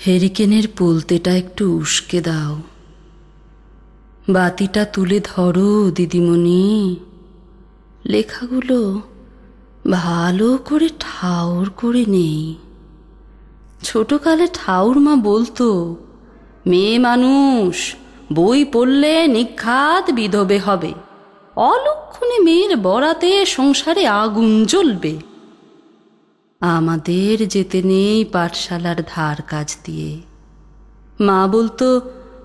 হেরিকেনের পোলতেটা একটু উস্কে দাও, বাতিটা তুলে ধরো দিদিমণি, লেখাগুলো ভালো করে ঠাউর করে নেই। ছোটকালে ঠাউর মা বলতো, মেয়ে মানুষ বই পড়লে নিঘাত বিধবে হবে, অলক্ষণে মেয়ের বরাতে সংসারে আগুন জ্বলবে। আমাদের যেতে নেই পাঠশালার ধার কাজ দিয়ে। মা বলতো,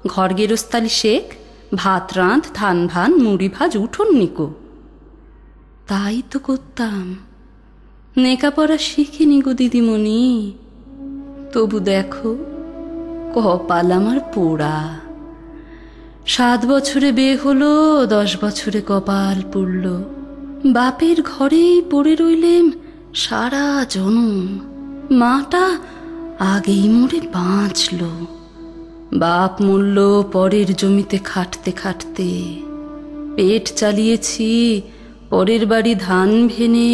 ঘর গেরস্তালি শেখ, ভাত রাঁধ, ধান ভান, মুড়ি ভাজ, উঠোন নিকো। তাই তো করতাম, নেকাপড়া শিখিনি গো দিদিমণি। তবু দেখো, কপাল আমার পোড়া। 7 বছরে বিয়ে হলো, 10 বছরে কপাল পড়ল। বাপের ঘরেই পড়ে রইলেম সারা জনম। মাটা আগেই মরে বাঁচল। বাপ মূল্য পরের জমিতে খাটতে খাটতে। পেট চালিয়েছি পরের বাড়ি ধান ভেনে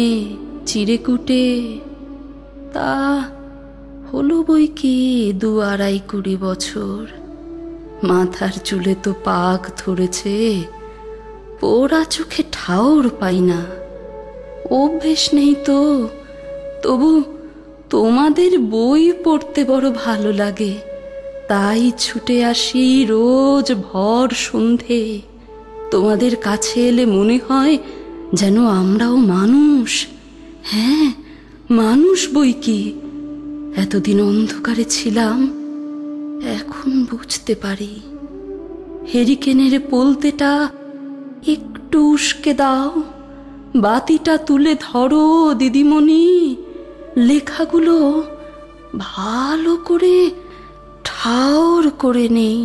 চিড়ে কুটে। তা হলো বই কি 2-2.5 বছর। মাথার চুলে তো পাক ধরেছে, পোড়া চোখে ঠাউর পাই না। অভ্যেস নেই তো, তবু তোমাদের বই পড়তে বড় ভালো লাগে। তাই ছুটে আসি রোজ ভর সন্ধে। তোমাদের কাছে এলে মনে হয় যেন আমরাও মানুষ। হ্যাঁ, মানুষ বই কি। এতদিন অন্ধকারে ছিলাম, এখন বুঝতে পারি। হেরিকেনের পোলতেটা একটু উস্কে দাও, বাতিটা তুলে ধরো দিদিমণি, লেখাগুলো ভালো করে ঠাউর করে নেই।